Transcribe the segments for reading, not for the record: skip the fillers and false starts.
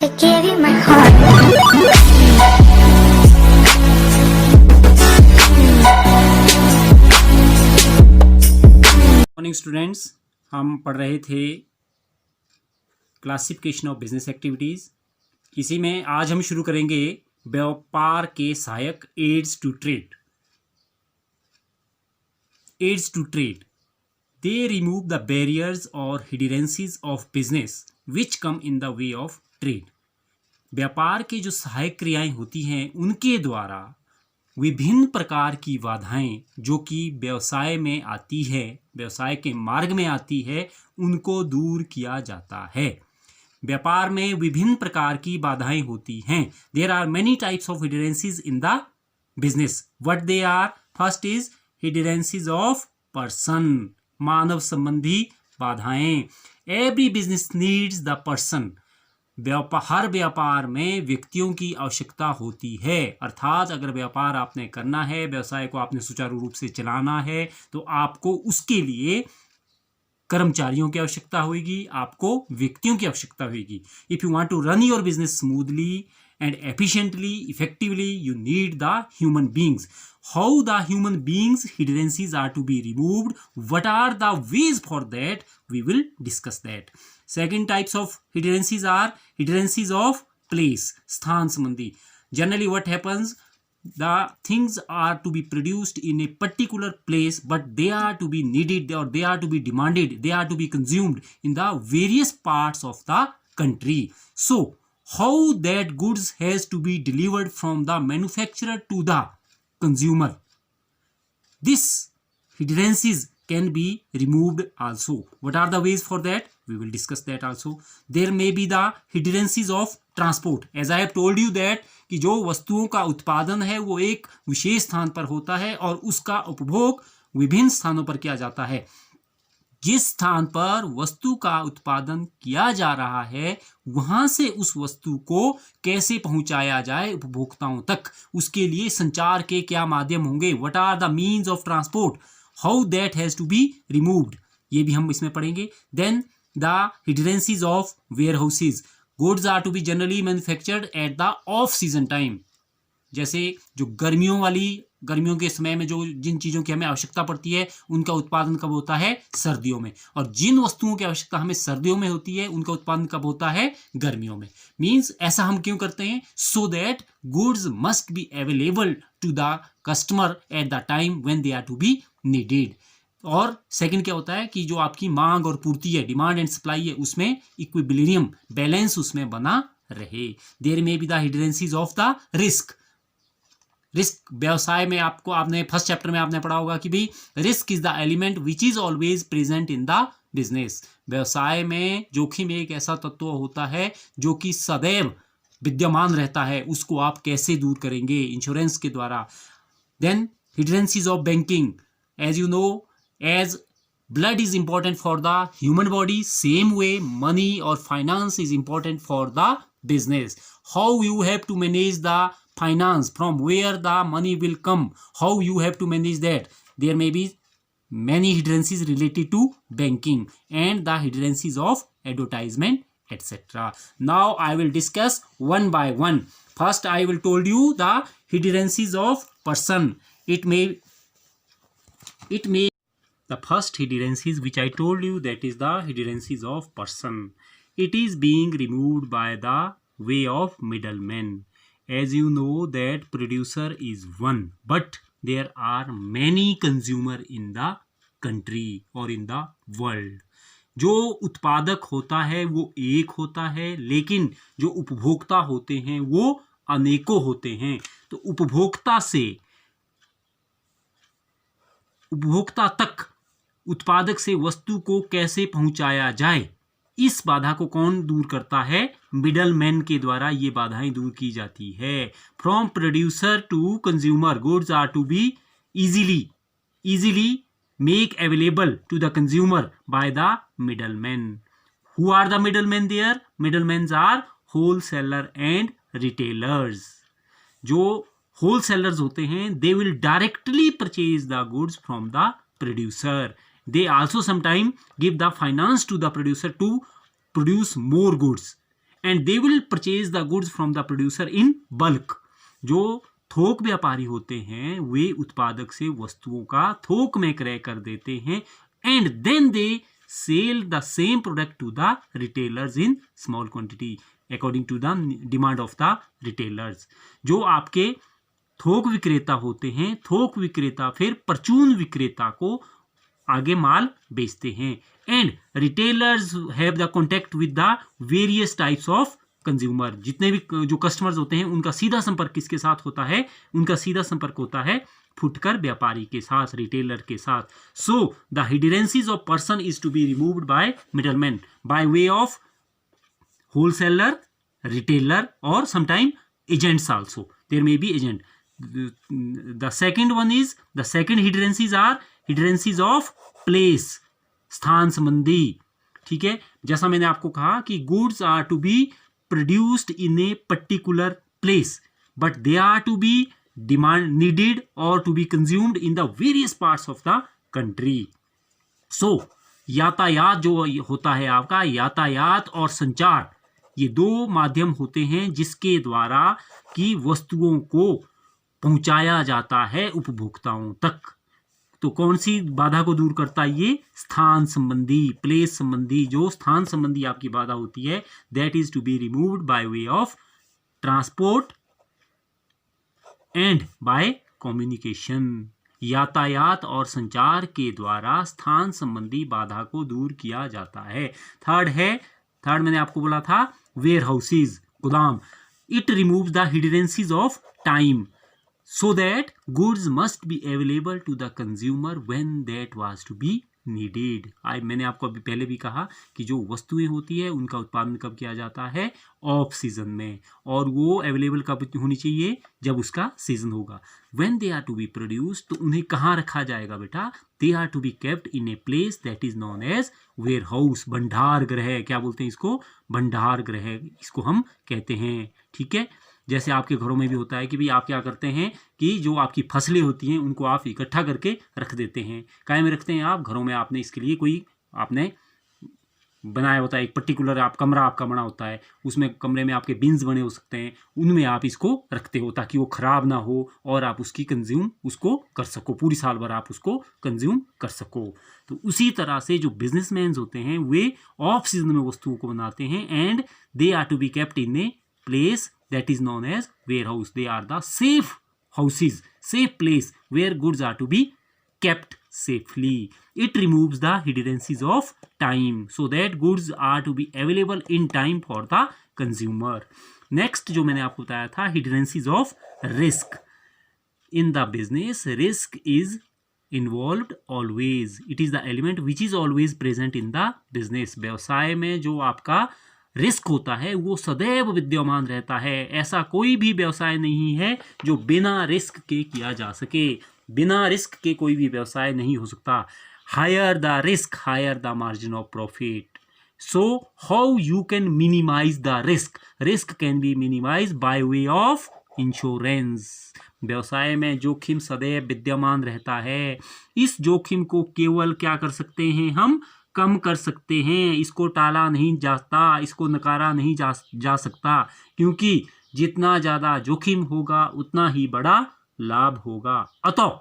I gave you my heart. Morning students, हम पढ़ रहे थे क्लासिफिकेशन ऑफ बिजनेस एक्टिविटीज़। इसी में आज हम शुरू करेंगे व्यापार के सहायक aids to trade. Aids to trade, they remove the barriers और hindrances of business which come in the way of trade. व्यापार के जो सहायक क्रियाएं होती हैं उनके द्वारा विभिन्न प्रकार की बाधाएं जो कि व्यवसाय में आती है, व्यवसाय के मार्ग में आती है, उनको दूर किया जाता है। व्यापार में विभिन्न प्रकार की बाधाएं होती हैं। There are many types of hindrances in the business. What they are? First is hindrances of person, मानव संबंधी बाधाएं। Every business needs the person. हर व्यापार में व्यक्तियों की आवश्यकता होती है। अर्थात अगर व्यापार आपने करना है, व्यवसाय को आपने सुचारू रूप से चलाना है, तो आपको उसके लिए कर्मचारियों की आवश्यकता होगी, आपको व्यक्तियों की आवश्यकता होगी। If you want to run your business smoothly and efficiently, effectively, you need the human beings. How the human beings hindrances are to be removed? What are the ways for that? We will discuss that. Second types of hindrances are hindrances of place, sthan sambandhi. Generally what happens, the things are to be produced in a particular place, but they are to be needed or they are to be demanded, they are to be consumed in the various parts of the country. So how that goods has to be delivered from the manufacturer to the consumer, this hindrances can be removed also. What are the ways for that? We will discuss that also. There may be the hindrances of transport. As I have told you that कि जो वस्तुओं का उत्पादन है वो एक विशेष स्थान पर होता है और उसका उपभोग विभिन्न स्थानों पर किया जाता है। जिस स्थान पर वस्तु का उत्पादन किया जा रहा है वहां से उस वस्तु को कैसे पहुंचाया जाए उपभोक्ताओं तक, उसके लिए संचार के क्या माध्यम होंगे, what are the means of transport, how that has to be removed, ये भी हम इसमें पढ़ेंगे। Then the hindrances of warehouses, goods are to be generally manufactured at the off season time. जैसे जो गर्मियों के समय में जो जिन चीज़ों की हमें आवश्यकता पड़ती है उनका उत्पादन कब होता है? सर्दियों में। और जिन वस्तुओं की आवश्यकता हमें सर्दियों में होती है उनका उत्पादन कब होता है? गर्मियों में। मीन्स ऐसा हम क्यों करते हैं? So that goods must be available to the customer at the time when they are to be needed. और सेकंड क्या होता है कि जो आपकी मांग और पूर्ति है, डिमांड एंड सप्लाई है, उसमें इक्विलिब्रियम, बैलेंस उसमें बना रहे। देयर में be the hindrances of the risk. Risk व्यवसाय में आपने फर्स्ट चैप्टर में आपने पढ़ा होगा कि भाई risk is the element which is always present in the business. व्यवसाय में जोखिम एक ऐसा तत्व होता है जो कि सदैव विद्यमान रहता है, उसको आप कैसे दूर करेंगे? इंश्योरेंस के द्वारा। Then hindrances of banking, as you know, as blood is important for the human body, same way money or finance is important for the business. How you have to manage the finance, from where the money will come, how you have to manage that. There may be many hindrances related to banking and the hindrances of advertisement, etc. Now I will discuss one by one. First I will told you the hindrances of person. It may the first hindrances which I told you, that is the hindrances of person. It is being removed by the way of middlemen. As you know that producer is one, but there are many consumer in the country or in the world. जो उत्पादक होता है वो एक होता है, लेकिन जो उपभोक्ता होते हैं वो अनेकों होते हैं। तो उपभोक्ता से उपभोक्ता तक उत्पादक से वस्तु को कैसे पहुंचाया जाए, इस बाधा को कौन दूर करता है? मिडल मैन के द्वारा ये बाधाएं दूर की जाती है। From producer to consumer, goods are to be easily make available to the consumer by the middlemen. Who are the middlemen there? Middlemen are wholesaler and retailers. जो wholesalers होते हैं, they will directly purchase the goods from the producer. They also sometimes give the finance to the producer to produce more goods, and they will purchase the goods from the producer in bulk. जो थोक व्यापारी होते हैं वे उत्पादक से वस्तुओं का थोक में क्रय कर देते हैं, and then they sell the same product to the retailers in small quantity according to the demand of the retailers. जो आपके थोक विक्रेता होते हैं, थोक विक्रेता फिर परचून विक्रेता को आगे माल बेचते हैं, and retailers have the contact with the various types of consumer. जितने भी जो कस्टमर्स होते हैं उनका सीधा संपर्क किसके साथ होता है? उनका सीधा संपर्क होता है फुटकर व्यापारी के साथ, रिटेलर के साथ। So the hindrances of person is to be removed by middleman by way of wholesaler, retailer और sometime agents also. There may be agent. The second one is, the second hindrances are hindrances of place, स्थान संबंधी। ठीक है, जैसा मैंने आपको कहा कि goods are to be produced in a particular place, but they are to be needed or to be consumed in the various parts of the country. So यातायात जो होता है आपका, यातायात और संचार, ये दो माध्यम होते हैं जिसके द्वारा कि वस्तुओं को पहुंचाया जाता है उपभोक्ताओं तक। तो कौन सी बाधा को दूर करता है ये? स्थान संबंधी, प्लेस संबंधी, जो स्थान संबंधी आपकी बाधा होती है, that is to be removed by way of transport and by communication. यातायात और संचार के द्वारा स्थान संबंधी बाधा को दूर किया जाता है। थर्ड मैंने आपको बोला था वेयर हाउसेज, गोदाम। It removes the hindrances of time so that goods must be available to the consumer when that was to be needed. मैंने आपको अभी पहले भी कहा कि जो वस्तुएं होती है उनका उत्पादन कब किया जाता है? ऑफ सीजन में, और वो अवेलेबल कब होनी चाहिए? जब उसका सीजन होगा। when they are to be produced, तो उन्हें कहाँ रखा जाएगा बेटा? they are to be kept in a place that is known as warehouse, भंडार गृह। क्या बोलते हैं इसको? भंडार गृह इसको हम कहते हैं। ठीक है, जैसे आपके घरों में भी होता है कि भाई आप क्या करते हैं कि जो आपकी फसलें होती हैं उनको आप इकट्ठा करके रख देते हैं। काहे में रखते हैं आप? घरों में आपने इसके लिए कोई आपने बनाया होता है, एक पर्टिकुलर आप कमरा आपका बना होता है, उसमें कमरे में आपके बिन्स बने हो सकते हैं, उनमें आप इसको रखते हो ताकि वो ख़राब ना हो और आप उसकी कंज्यूम उसको कर सको, पूरी साल भर आप उसको कंज्यूम कर सको। तो उसी तरह से जो बिजनेसमैन होते हैं वे ऑफ सीजन में वस्तुओं को बनाते हैं, and they are to be kept in a place that is known as warehouse. They are the safe houses, safe place where goods are to be kept safely. It removes the hindrances of time so that goods are to be available in time for the consumer. Next जो मैंने आपको बताया था hindrances of risk. In the business, risk is involved always. It is the element which is always present in the business. व्यवसाय में जो आपका risk होता है वो सदैव विद्यमान रहता है। ऐसा कोई भी व्यवसाय नहीं है जो बिना रिस्क के किया जा सके। बिना रिस्क के कोई भी व्यवसाय नहीं हो सकता। Higher the risk, higher the margin of profit. So how you can minimise the risk? Risk can be minimise by way of insurance. व्यवसाय में जोखिम सदैव विद्यमान रहता है। इस जोखिम को केवल क्या कर सकते हैं? हम कम कर सकते हैं। इसको टाला नहीं जाता, इसको नकारा नहीं जा सकता, क्योंकि जितना ज़्यादा जोखिम होगा उतना ही बड़ा लाभ होगा। अतः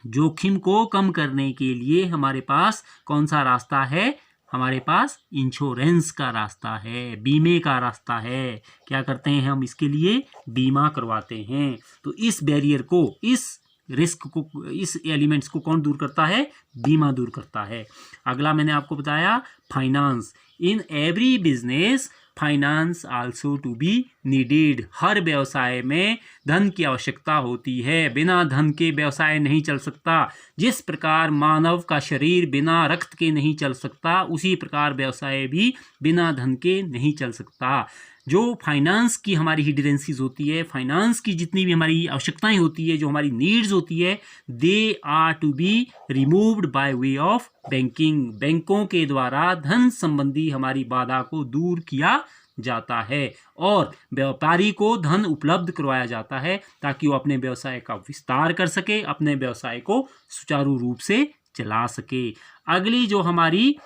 जोखिम को कम करने के लिए हमारे पास कौन सा रास्ता है? हमारे पास इंश्योरेंस का रास्ता है, बीमे का रास्ता है। क्या करते हैं हम? इसके लिए बीमा करवाते हैं। तो इस बैरियर को, इस रिस्क को, इस एलिमेंट्स को कौन दूर करता है? बीमा दूर करता है। अगला मैंने आपको बताया finance. In every business finance also to be needed. हर व्यवसाय में धन की आवश्यकता होती है। बिना धन के व्यवसाय नहीं चल सकता। जिस प्रकार मानव का शरीर बिना रक्त के नहीं चल सकता, उसी प्रकार व्यवसाय भी बिना धन के नहीं चल सकता। जो फाइनेंस की हमारी हिडरेंसीज होती है, फाइनेंस की जितनी भी हमारी आवश्यकताएं होती है, जो हमारी नीड्स होती है, they are to be removed by way of banking. बैंकों के द्वारा धन संबंधी हमारी बाधा को दूर किया जाता है और व्यापारी को धन उपलब्ध करवाया जाता है ताकि वो अपने व्यवसाय का विस्तार कर सके, अपने व्यवसाय को सुचारू रूप से चला सके। अगली जो हमारी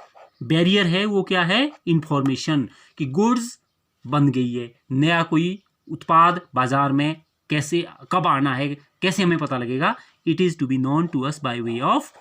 बैरियर है वो क्या है? इंफॉर्मेशन। कि गुड्स बन गई है। नया कोई उत्पाद बाजार में कैसे कब आना है, कैसे हमें पता लगेगा? It is to be known to us by way of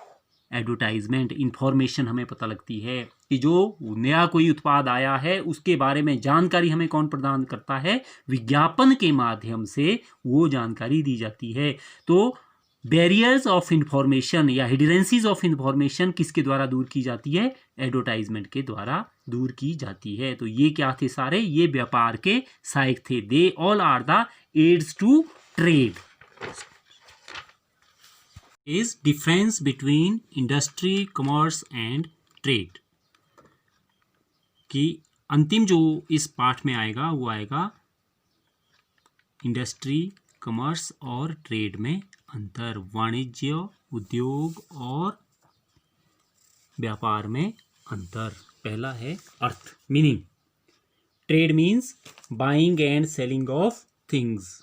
advertisement. Information हमें पता लगती है कि जो नया कोई उत्पाद आया है उसके बारे में जानकारी हमें कौन प्रदान करता है? विज्ञापन के माध्यम से वो जानकारी दी जाती है। तो बैरियर्स ऑफ इंफॉर्मेशन या हिडरेंसीज ऑफ इंफॉर्मेशन किसके द्वारा दूर की जाती है? एडवर्टाइजमेंट के द्वारा दूर की जाती है। तो ये क्या थे सारे? ये व्यापार के सहायक थे। They all are the aids to trade. Is difference between industry, commerce and trade कि अंतिम जो इस पाठ में आएगा वो आएगा इंडस्ट्री, कॉमर्स और ट्रेड में अंतर, वाणिज्य, उद्योग और व्यापार में अंतर। पहला है अर्थ, meaning. Trade means buying and selling of things,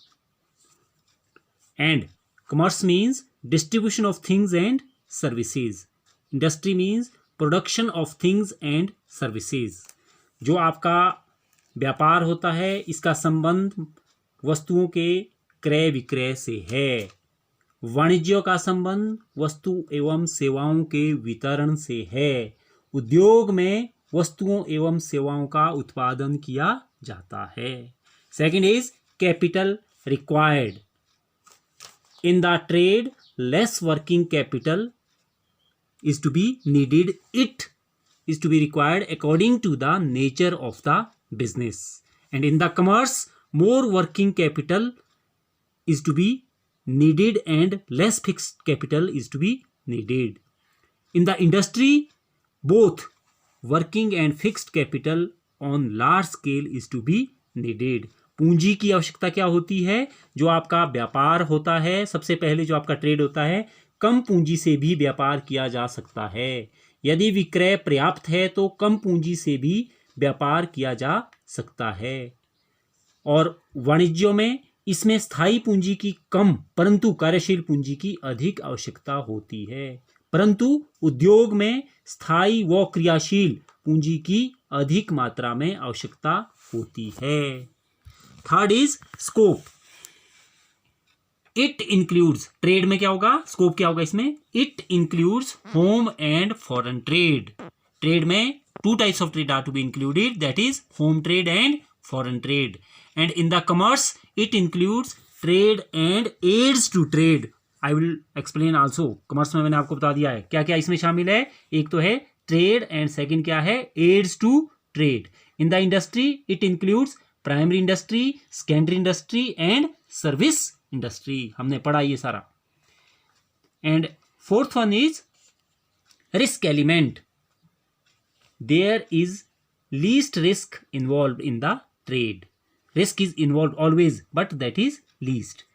and commerce means distribution of things and services. Industry means production of things and services. जो आपका व्यापार होता है इसका संबंध वस्तुओं के क्रय विक्रय से है। वाणिज्य का संबंध वस्तु एवं सेवाओं के वितरण से है। उद्योग में वस्तुओं एवं सेवाओं का उत्पादन किया जाता है। Second is capital required. In the trade, less working capital is to be needed. It is to be required according to the nature of the business. And in the commerce, more working capital is to be needed and less fixed capital is to be needed. In the industry, both working and fixed capital on large scale is to be needed. पूंजी की आवश्यकता क्या होती है? जो आपका व्यापार होता है, सबसे पहले जो आपका ट्रेड होता है, कम पूंजी से भी व्यापार किया जा सकता है। यदि विक्रय पर्याप्त है तो कम पूंजी से भी व्यापार किया जा सकता है। और वाणिज्यों में इसमें स्थायी पूंजी की कम परंतु कार्यशील पूंजी की अधिक आवश्यकता होती है। परंतु उद्योग में स्थायी व क्रियाशील पूंजी की अधिक मात्रा में आवश्यकता होती है। Third is scope. It includes, trade में क्या होगा? स्कोप क्या होगा इसमें? It includes home and foreign trade. Trade में two types of trade are to be included, that is home trade and foreign trade. And in the commerce it includes trade and aids to trade. I will explain also. Commerce में मैंने आपको बता दिया है क्या क्या इसमें शामिल है। एक तो है ट्रेड एंड सेकंड क्या है? Aids to trade. In the industry it includes primary industry, secondary industry and service industry. हमने पढ़ा ये सारा। And fourth one is risk element. There is least risk involve in the trade. Risk is involve always but that is least.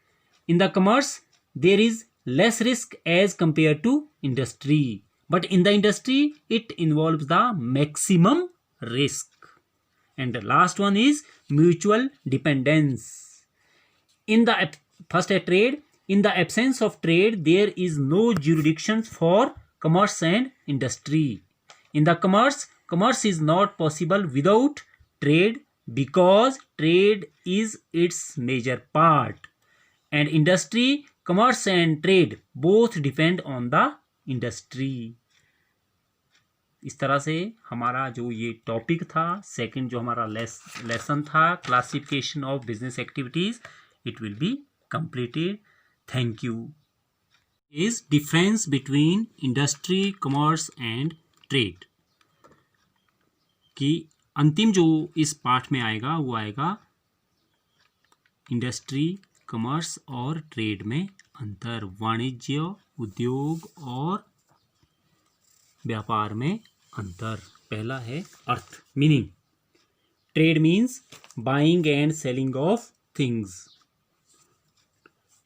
In the commerce there is less risk as compare to industry, but in the industry it involves the maximum risk. And the last one is mutual dependence. In the first trade, in the absence of trade, there is no jurisdiction for commerce and industry. In the commerce is not possible without trade because trade is its major part. And industry, commerce and trade both depend on the industry. इस तरह से हमारा जो ये topic था, second जो हमारा lesson था, classification of business activities, it will be completed. Thank you. Is difference between industry, commerce and trade कि अंतिम जो इस पाठ में आएगा वो आएगा इंडस्ट्री, कॉमर्स और ट्रेड में अंतर, वाणिज्य, उद्योग और व्यापार में अंतर. पहला है अर्थ, meaning. Trade means buying and selling of things,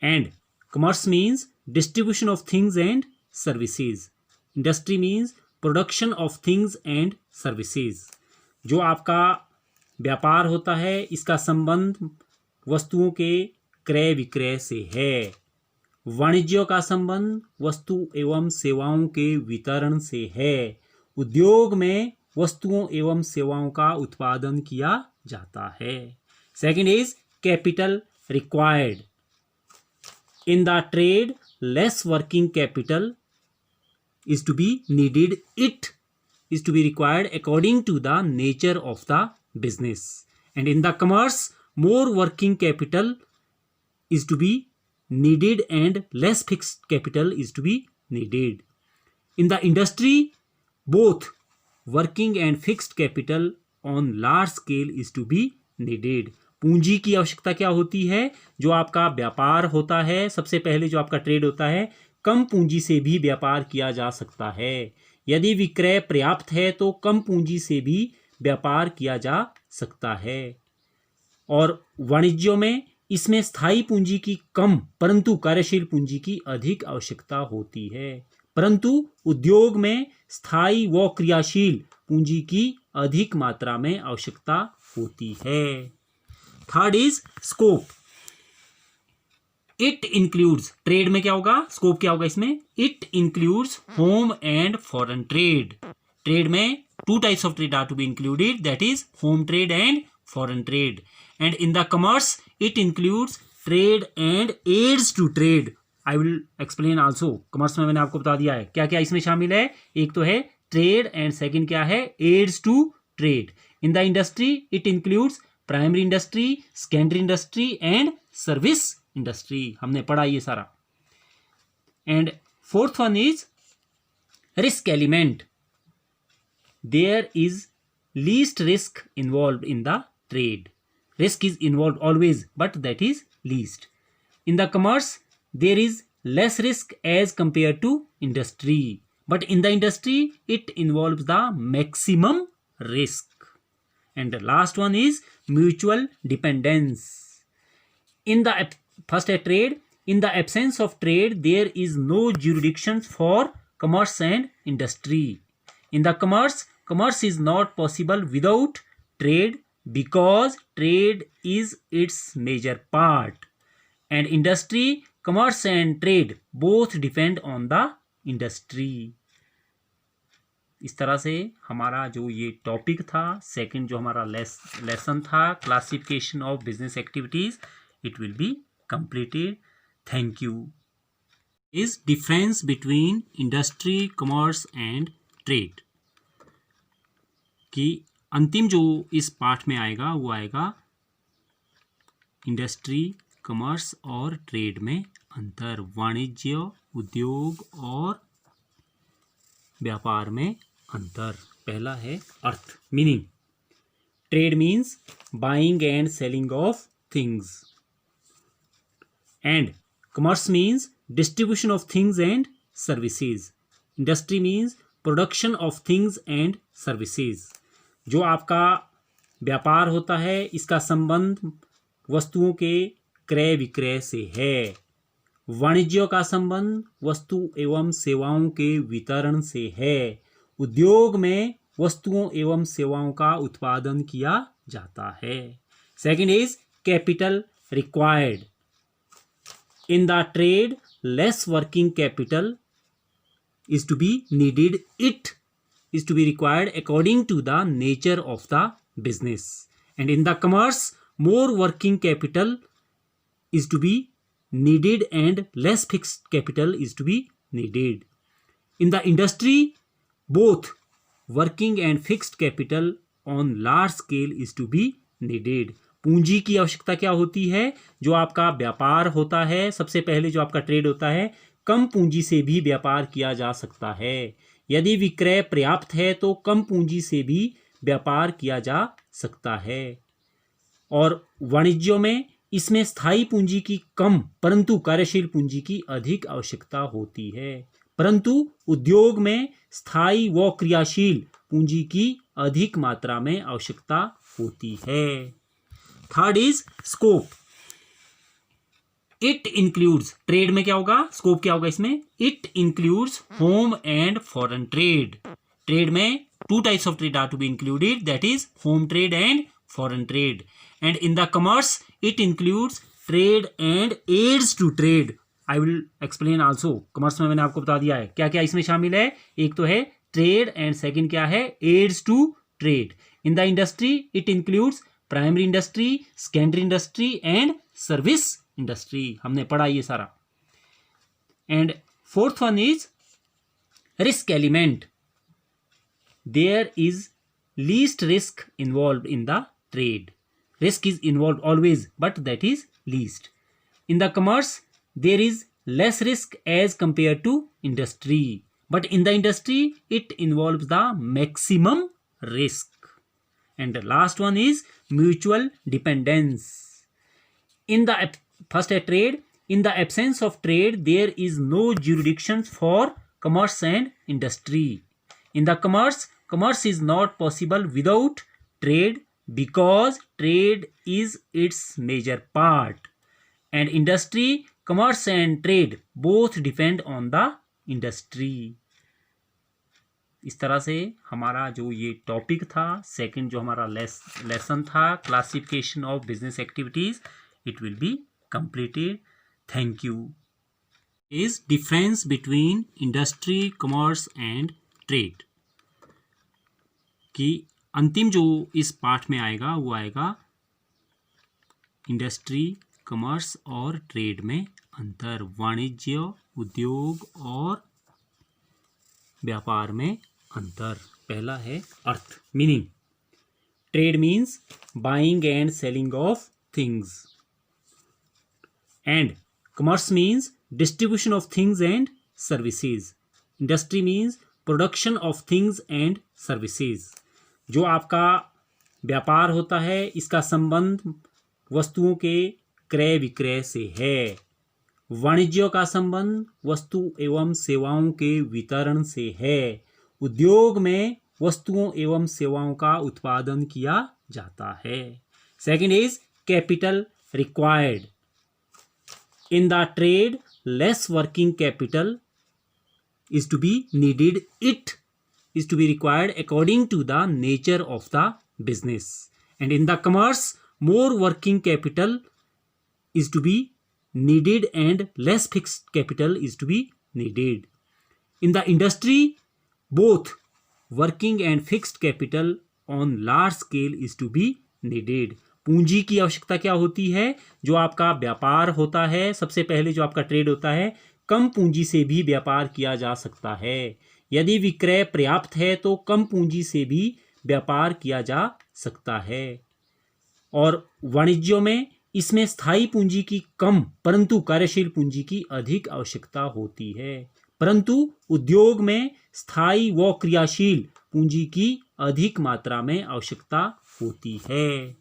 and commerce means distribution of things and services. Industry means production of things and services. जो आपका व्यापार होता है इसका संबंध वस्तुओं के क्रय विक्रय से है. वाणिज्य का संबंध वस्तु एवं सेवाओं के वितरण से है. उद्योग में वस्तुओं एवं सेवाओं का उत्पादन किया जाता है। Second is capital required. In the trade less working capital is to be needed. It is to be required according to the nature of the business. And in the commerce, more working capital is to be needed and less fixed capital is to be needed. In the industry, both working and fixed capital on large scale is to be needed. पूंजी की आवश्यकता क्या होती है? जो आपका व्यापार होता है, सबसे पहले जो आपका ट्रेड होता है, कम पूंजी से भी व्यापार किया जा सकता है। यदि विक्रय पर्याप्त है तो कम पूंजी से भी व्यापार किया जा सकता है। और वाणिज्यों में इसमें स्थायी पूंजी की कम परंतु कार्यशील पूंजी की अधिक आवश्यकता होती है। परंतु उद्योग में स्थायी व क्रियाशील पूंजी की अधिक मात्रा में आवश्यकता होती है। Third is scope. It includes, trade में क्या होगा, स्कोप क्या होगा इसमें, it includes home and foreign trade. Trade में two types of trade are to be included, that is home trade and foreign trade. And in the commerce it includes trade and aids to trade. I will explain also. Commerce में मैंने आपको बता दिया है क्या क्या इसमें शामिल है। एक तो है ट्रेड एंड सेकंड क्या है, aids to trade. In the industry it includes primary industry, secondary industry and service industry. हमने पढ़ा ये सारा। And fourth one is risk element. There is least risk involve in the trade. Risk is involve always but that is least. In the commerce there is less risk as compare to industry, but in the industry it involve the maximum risk. And the last one is mutual dependence. In the first trade, in the absence of trade, there is no jurisdictions for commerce and industry. In the commerce is not possible without trade because trade is its major part. And industry, commerce and trade both depend on the industry. इस तरह से हमारा जो ये topic था, second जो हमारा lesson था, classification of business activities, it will be completed. Thank you. Is difference between industry, commerce and trade कि अंतिम जो इस पाठ में आएगा वो आएगा इंडस्ट्री, कमर्स और ट्रेड में अंतर, वाणिज्य, उद्योग और व्यापार में अंतर. पहला है अर्थ, meaning. Trade means buying and selling of things, and commerce means distribution of things and services. Industry means production of things and services. जो आपका व्यापार होता है इसका संबंध वस्तुओं के क्रय विक्रय से है. वाणिज्य का संबंध वस्तु एवं सेवाओं के वितरण से है. उद्योग में वस्तुओं एवं सेवाओं का उत्पादन किया जाता है. Second is capital required. In the trade less working capital is to be needed. It is to be required according to the nature of the business. And in the commerce more working capital is to be needed and less fixed capital is to be needed. In the industry, both working and fixed capital on large scale is to be needed. पूंजी की आवश्यकता क्या होती है? जो आपका व्यापार होता है, सबसे पहले जो आपका ट्रेड होता है, कम पूंजी से भी व्यापार किया जा सकता है. यदि विक्रय पर्याप्त है तो कम पूंजी से भी व्यापार किया जा सकता है. और वाणिज्यों में इसमें स्थायी पूंजी की कम परंतु कार्यशील पूंजी की अधिक आवश्यकता होती है. परंतु उद्योग में स्थायी व क्रियाशील पूंजी की अधिक मात्रा में आवश्यकता होती है. Third is scope. It includes, trade में क्या होगा, स्कोप क्या होगा इसमें, it includes home and foreign trade. Trade में two types of trade are to be included, that is home trade and foreign trade. And in the commerce it includes trade and aids to trade. I will explain also. commerce में मैंने आपको बता दिया है क्या क्या इसमें शामिल है. एक तो है ट्रेड एंड सेकंड क्या है, aids to trade. In the industry it includes primary industry, secondary industry and service industry. हमने पढ़ा ये सारा. And fourth one is risk element. There is least risk involve in the trade. Risk is involved always, but that is least. In the commerce, there is less risk as compared to industry. But in the industry, it involves the maximum risk. And the last one is mutual dependence. In the first trade, in the absence of trade, there is no jurisdiction for commerce and industry. In the commerce is not possible without trade, because trade is its major part. And industry, commerce and trade both depend on the industry. इस तरह से हमारा जो ये topic था, second जो हमारा lesson था, classification of business activities, it will be completed. Thank you. Is difference between industry, commerce and trade की अंतिम जो इस पाठ में आएगा वो आएगा इंडस्ट्री, कॉमर्स और ट्रेड में अंतर, वाणिज्य, उद्योग और व्यापार में अंतर. पहला है अर्थ, meaning. Trade means buying and selling of things, and commerce means distribution of things and services. Industry means production of things and services. जो आपका व्यापार होता है इसका संबंध वस्तुओं के क्रय विक्रय से है. वाणिज्य का संबंध वस्तु एवं सेवाओं के वितरण से है. उद्योग में वस्तुओं एवं सेवाओं का उत्पादन किया जाता है. Second is capital required. In the trade less working capital is to be needed. It is to be required according to the nature of the business. And in the commerce, more working capital is to be needed and less fixed capital is to be needed. In the industry, both working and fixed capital on large scale is to be needed. पूंजी की आवश्यकता क्या होती है? जो आपका व्यापार होता है, सबसे पहले जो आपका ट्रेड होता है, कम पूंजी से भी व्यापार किया जा सकता है. यदि विक्रय पर्याप्त है तो कम पूंजी से भी व्यापार किया जा सकता है. और वाणिज्यों में इसमें स्थायी पूंजी की कम परंतु कार्यशील पूंजी की अधिक आवश्यकता होती है. परंतु उद्योग में स्थायी व क्रियाशील पूंजी की अधिक मात्रा में आवश्यकता होती है.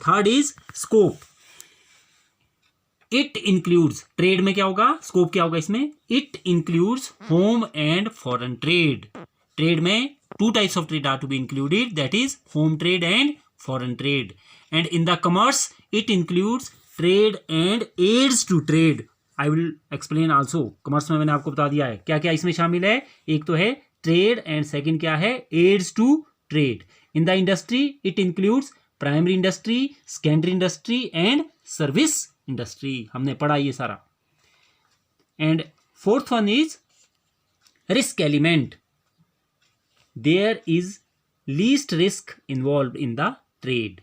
Third is scope. It includes, trade में क्या होगा, स्कोप क्या होगा इसमें, it includes home and foreign trade. Trade में two types of trade are to be included, that is home trade and foreign trade. And in the commerce it includes trade and aids to trade. I will explain also. Commerce में मैंने आपको बता दिया है क्या क्या इसमें शामिल है. एक तो है ट्रेड एंड सेकंड क्या है, aids to trade. In the industry it includes primary industry, secondary industry and service industry. हमने पढ़ा ये सारा. And fourth one is risk element. There is least risk involve in the trade.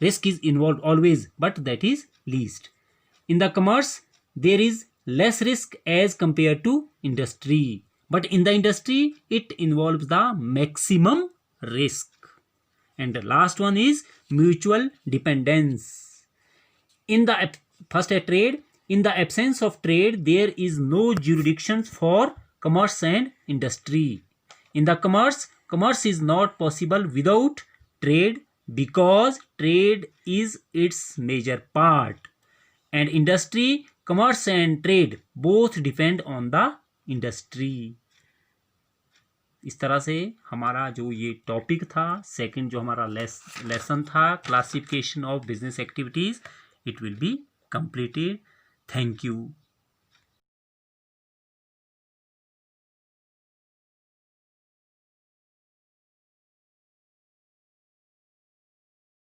Risk is involve always, but that is least. In the commerce there is less risk as compare to industry, but in the industry it involve the maximum risk. And the last one is mutual dependence. In the first trade, in the absence of trade, there is no jurisdiction for commerce and industry. In the commerce is not possible without trade, because trade is its major part. And industry, commerce and trade both depend on the industry. इस तरह से हमारा जो ये topic था, second जो हमारा lesson था, classification of business activities, it will be completed. Thank you.